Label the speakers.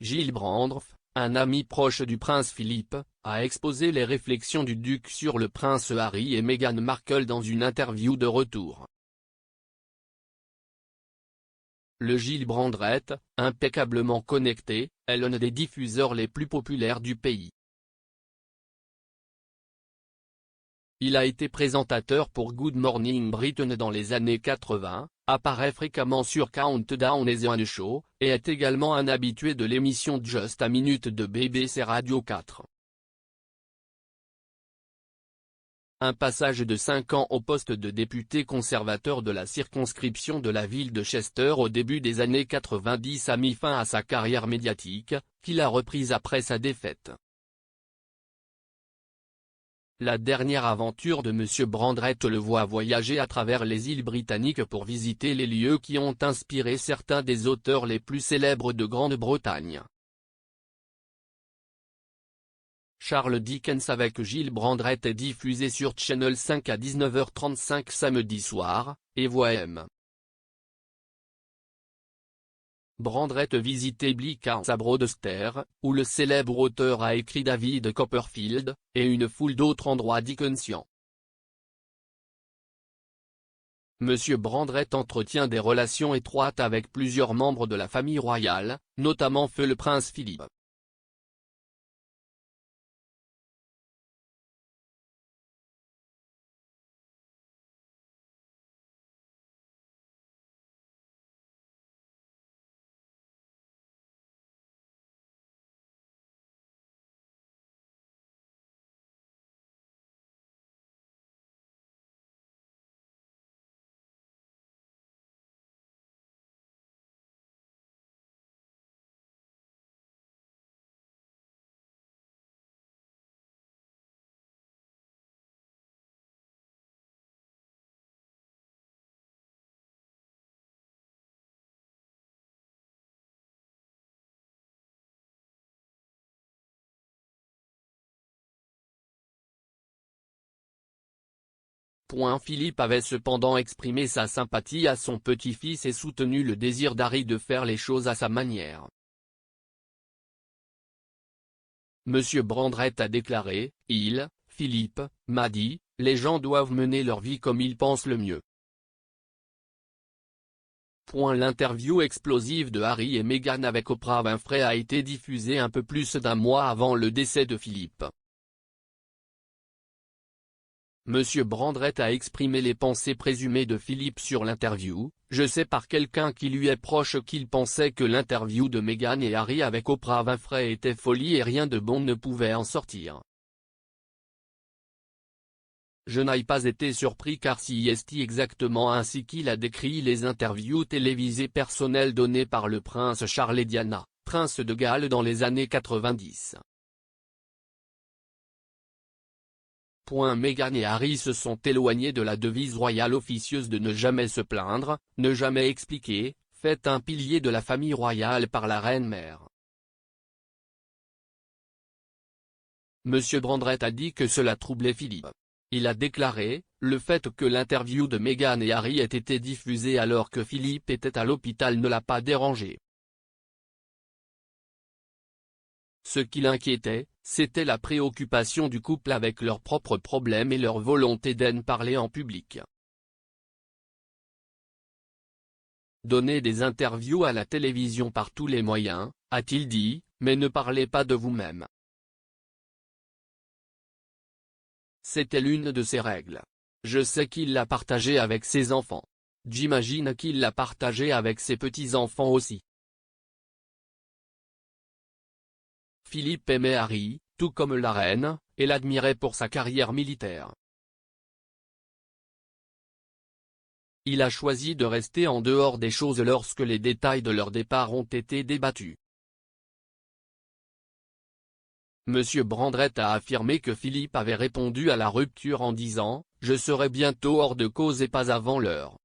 Speaker 1: Gilles Brandreth, un ami proche du prince Philippe, a exposé les réflexions du duc sur le prince Harry et Meghan Markle dans une interview de retour. Le Gilles Brandreth, impeccablement connecté, est l'un des diffuseurs les plus populaires du pays. Il a été présentateur pour Good Morning Britain dans les années 80, apparaît fréquemment sur Countdown et The One Show, et est également un habitué de l'émission Just a Minute de BBC Radio 4. Un passage de 5 ans au poste de député conservateur de la circonscription de la ville de Chester au début des années 90 a mis fin à sa carrière médiatique, qu'il a reprise après sa défaite. La dernière aventure de M. Brandreth le voit voyager à travers les îles britanniques pour visiter les lieux qui ont inspiré certains des auteurs les plus célèbres de Grande-Bretagne. Charles Dickens avec Gilles Brandreth est diffusé sur Channel 5 à 19h35 samedi soir, et voix M. Brandreth visitait Bleak House à Broadstairs, où le célèbre auteur a écrit David Copperfield, et une foule d'autres endroits dickensiens. M. Brandreth entretient des relations étroites avec plusieurs membres de la famille royale, notamment feu le prince Philippe. Philippe avait cependant exprimé sa sympathie à son petit-fils et soutenu le désir d'Harry de faire les choses à sa manière. M. Brandreth a déclaré, Philippe, m'a dit, les gens doivent mener leur vie comme ils pensent le mieux. L'interview explosive de Harry et Meghan avec Oprah Winfrey a été diffusée un peu plus d'un mois avant le décès de Philippe. M. Brandreth a exprimé les pensées présumées de Philippe sur l'interview. Je sais par quelqu'un qui lui est proche qu'il pensait que l'interview de Meghan et Harry avec Oprah Winfrey était folie et rien de bon ne pouvait en sortir. Je n'ai pas été surpris car c'est exactement ainsi qu'il a décrit les interviews télévisées personnelles données par le prince Charles et Diana, prince de Galles dans les années 90. Meghan et Harry se sont éloignés de la devise royale officieuse de ne jamais se plaindre, ne jamais expliquer, fait un pilier de la famille royale par la reine-mère. M. Brandreth a dit que cela troublait Philippe. Il a déclaré, le fait que l'interview de Meghan et Harry ait été diffusée alors que Philippe était à l'hôpital ne l'a pas dérangé. Ce qui l'inquiétait, c'était la préoccupation du couple avec leurs propres problèmes et leur volonté d'en parler en public. Donnez des interviews à la télévision par tous les moyens, a-t-il dit, mais ne parlez pas de vous-même. C'était l'une de ses règles. Je sais qu'il l'a partagée avec ses enfants. J'imagine qu'il l'a partagée avec ses petits-enfants aussi. Philippe aimait Harry, tout comme la reine, et l'admirait pour sa carrière militaire. Il a choisi de rester en dehors des choses lorsque les détails de leur départ ont été débattus. M. Brandreth a affirmé que Philippe avait répondu à la rupture en disant « Je serai bientôt hors de cause et pas avant l'heure ».